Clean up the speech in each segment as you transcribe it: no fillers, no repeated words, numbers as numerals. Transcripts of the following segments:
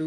2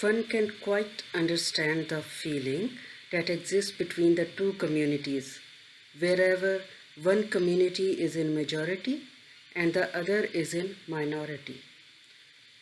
One can quite understand the feeling that exists between the two communities, wherever one community is in majority and the other is in minority.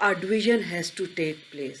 A division has to take place.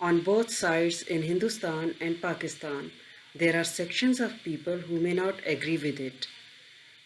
On both sides in Hindustan and Pakistan, there are sections of people who may not agree with it.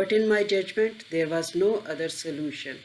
But in my judgment, there was no other solution.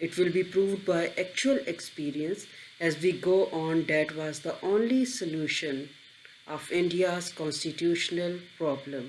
it will be proved by actual experience as we go on that was the only solution of India's constitutional problem.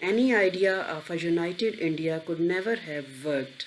Any idea of a united India could never have worked.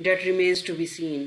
That remains to be seen.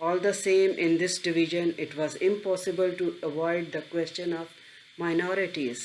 All the same, in this division, it was impossible to avoid the question of minorities.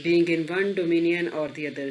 Being in one dominion or the other,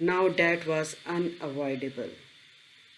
Now that was unavoidable.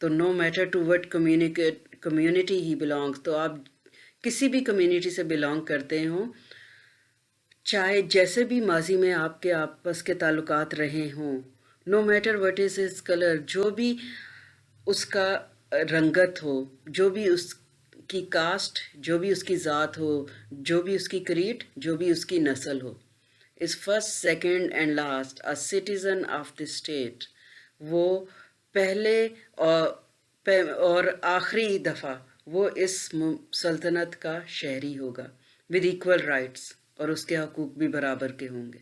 تو no matter to what community he belongs, تو آپ کسی بھی community سے belong کرتے ہوں، چاہے جیسے بھی ماضی میں آپ کے آپس کے تعلقات رہے ہوں، no matter what is his color، جو بھی اس کا رنگت ہو، جو بھی اس کی کاسٹ، جو بھی اس کی ذات ہو، جو بھی اس کی کریٹ، جو بھی اس کی نسل ہو، is first, second and last a citizen of the state، وہ پہلے اور آخری دفعہ وہ اس سلطنت کا شہری ہوگا with equal rights، اور اس کے حقوق بھی برابر کے ہوں گے.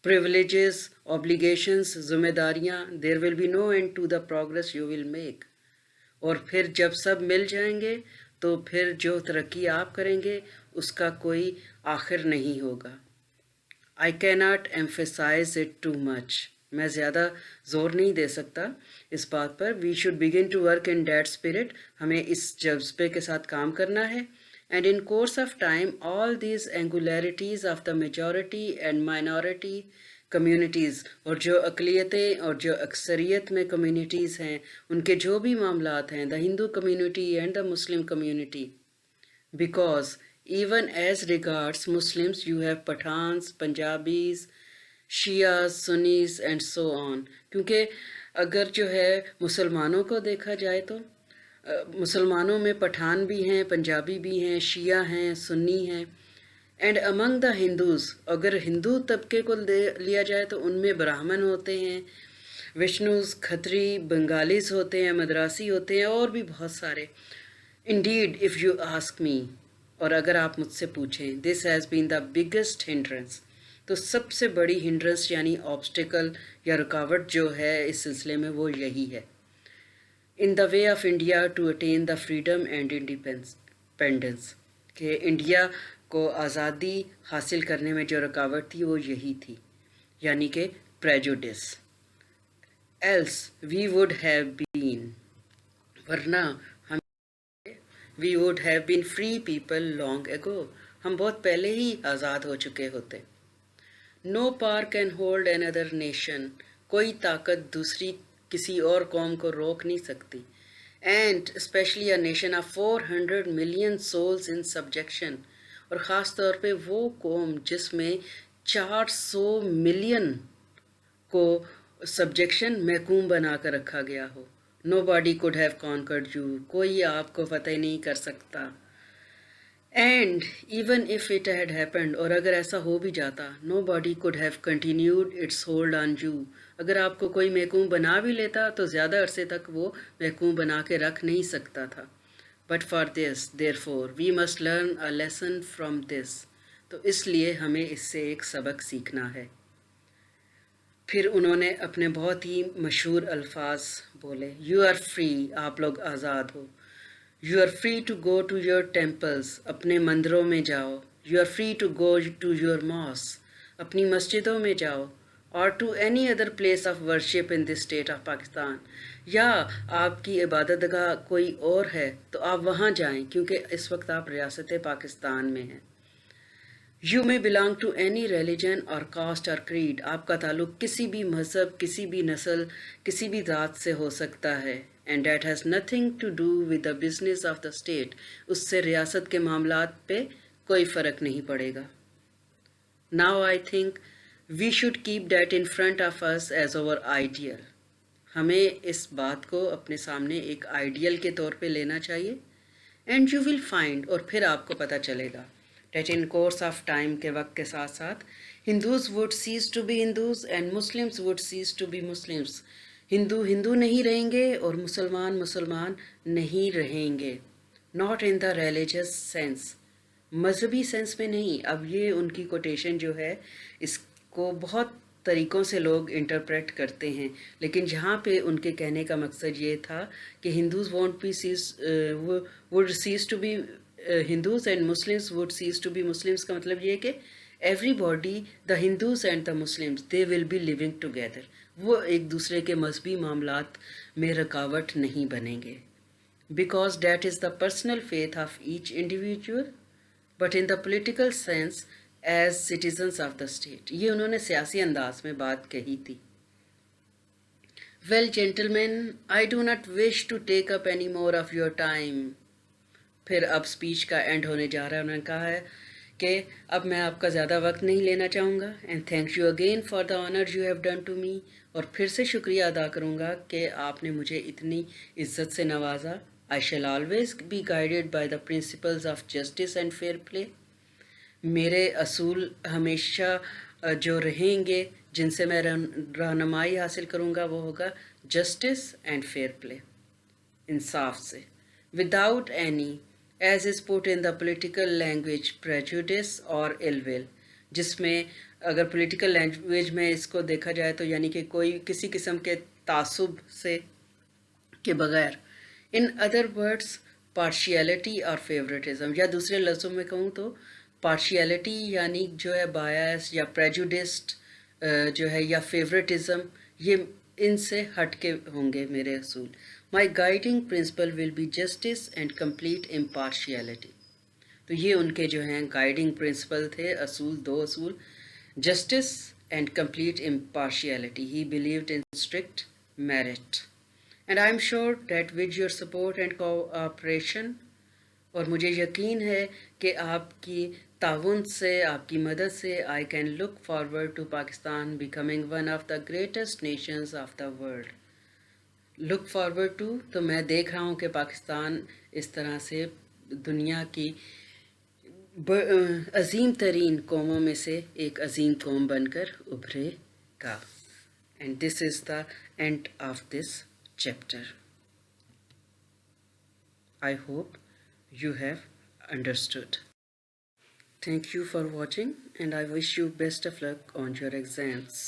privileges، obligations، ذمہ داریاں، there will be no end to the progress you will make، اور پھر جب سب مل جائیں گے تو پھر جو ترقی آپ کریں گے اس کا کوئی آخر نہیں ہوگا. I cannot emphasize it too much، میں زیادہ زور نہیں دے سکتا اس بات پر. We should begin to work in that spirit، ہمیں اس جذبے کے ساتھ کام کرنا ہے. And in course of time all these angularities of the majority and minority communities، اور جو اقلیتیں اور جو اکثریت میں کمیونٹیز ہیں ان کے جو بھی معاملات ہیں، the Hindu community and the Muslim community، because even as regards Muslims you have Pathans، Punjabis، Shias، Sunnis and so on، کیونکہ اگر جو ہے مسلمانوں کو دیکھا جائے تو مسلمانوں میں پٹھان بھی ہیں، پنجابی بھی ہیں، شیعہ ہیں، سنی ہیں. اینڈ امنگ دا ہندوز، اگر ہندو طبقے کو لیا جائے تو ان میں براہمن ہوتے ہیں، وشنوز، کھتری، بنگالیز ہوتے ہیں، مدراسی ہوتے ہیں، اور بھی بہت سارے. Indeed, if you ask me، اور اگر آپ مجھ سے پوچھیں، this has been the biggest hindrance، تو سب سے بڑی ہنڈرنس یعنی آبسٹیکل یا رکاوٹ جو ہے اس سلسلے میں وہ یہی ہے. in the way of India to attain the freedom and independence، کہ انڈیا کو آزادی حاصل کرنے میں جو رکاوٹ تھی وہ یہی تھی، یعنی کہ prejudice. else we would have been، ورنہ ہم we would have been free people long ago، ہم بہت پہلے ہی آزاد ہو چکے ہوتے. no power can hold another nation، کوئی طاقت دوسری کسی اور قوم کو روک نہیں سکتی. and especially a nation of 400 million souls in subjection، اور خاص طور پہ وہ قوم جس میں 400 ملین کو سبجیکشن محکوم بنا کر رکھا گیا ہو. nobody could have conquered you، کوئی آپ کو فتح نہیں کر سکتا. and even if it had happened، اور اگر ایسا ہو بھی جاتا، nobody could have continued its hold on you، اگر آپ کو کوئی محکوم بنا بھی لیتا تو زیادہ عرصے تک وہ محکوم بنا کے رکھ نہیں سکتا تھا. but for this therefore we must learn a lesson from this، تو اس لیے ہمیں اس سے ایک سبق سیکھنا ہے. پھر انہوں نے اپنے بہت ہی مشہور الفاظ بولے. یو آر فری، آپ لوگ آزاد ہو. You are free to go to your temples, اپنے مندروں میں جاؤ. You are free to go to your mosques, اپنی مسجدوں میں جاؤ. اور to any other place of worship in this state of Pakistan, یا آپ کی عبادت گاہ کوئی اور ہے تو آپ وہاں جائیں کیونکہ اس وقت آپ ریاست پاکستان میں ہیں. یو میں بلانگ ٹو اینی ریلیجن اور کاسٹ اور کریڈ، آپ کا تعلق کسی بھی مذہب، کسی بھی نسل، کسی بھی ذات سے ہو سکتا ہے. And that has nothing to do with the business of the state, اس سے ریاست کے معاملات پہ کوئی فرق نہیں پڑے گا. Now I think we should keep that in front of us as our ideal, ہمیں اس بات کو اپنے سامنے ایک آئیڈیل کے طور پہ لینا چاہیے. اینڈ یو ول فائنڈ، اور پھر آپ کو پتہ چلے گا that in course of time کے وقت کے ساتھ ساتھ Hindus would cease to be Hindus and Muslims would cease to be Muslims، Hindu Hindu نہیں رہیں گے اور مسلمان مسلمان نہیں رہیں گے. not in the religious sense، مذہبی سینس میں نہیں. اب یہ ان کی کوٹیشن جو ہے اس کو بہت طریقوں سے لوگ انٹرپریٹ کرتے ہیں، لیکن جہاں پہ ان کے کہنے کا مقصد یہ تھا کہ Hindus would cease to be Hindus and Muslims would cease to be Muslims، کا مطلب یہ کہ everybody, the Hindus and the Muslims, they will be living together, وہ ایک دوسرے کے مذہبی معاملات میں رکاوٹ نہیں بنیں گے. Because that is the personal faith of each individual but in the political sense as citizens of the state, یہ انہوں نے سیاسی انداز میں بات کہی تھی. Well, gentlemen, I do not wish to take up any more of your time. پھر اب اسپیچ کا اینڈ ہونے جا رہا ہے. انہوں نے کہا ہے کہ اب میں آپ کا زیادہ وقت نہیں لینا چاہوں گا. And thank you again for the honour you have done to me. اور پھر سے شکریہ ادا کروں گا کہ آپ نے مجھے اتنی عزت سے نوازا. I shall always be guided by the principles of justice and fair play. میرے اصول ہمیشہ جو رہیں گے، جن سے میں رہنمائی حاصل کروں گا، وہ ہوگا جسٹس اینڈ فیئر پلے، انصاف سے. Without any as is put in the political language prejudice اور ill will، جس میں اگر پولیٹیکل لینگویج میں اس کو دیکھا جائے تو یعنی کہ کوئی کسی قسم کے تعصب سے کے بغیر. ان ادر ورڈس پارشیلٹی اور فیوریٹزم، یا دوسرے لفظوں میں کہوں تو پارشیلٹی یعنی جو ہے بایس یا پریجوڈسڈ جو ہے، یا فیوریٹزم، یہ ان سے ہٹ کے ہوں گے میرے اصول. My guiding principle will be justice and complete impartiality. تو یہ ان کے جو ہیں گائیڈنگ پرنسپل تھے، اصول، دو اصول: justice and complete impartiality. He believed in strict merit. And I am sure that with your support and cooperation, اور مجھے یقین ہے کہ آپ کی تعاون سے، آپ کی مدد سے، I can look forward to Pakistan becoming one of the greatest nations of the world. Look forward to, تو میں دیکھ رہا ہوں کہ پاکستان اس طرح سے دنیا کی عظیم ترین قوموں میں سے ایک عظیم قوم بن کر ابھرے گا. And this is the end of this chapter. I hope you have understood. Thank you for watching, and I wish you best of luck on your exams.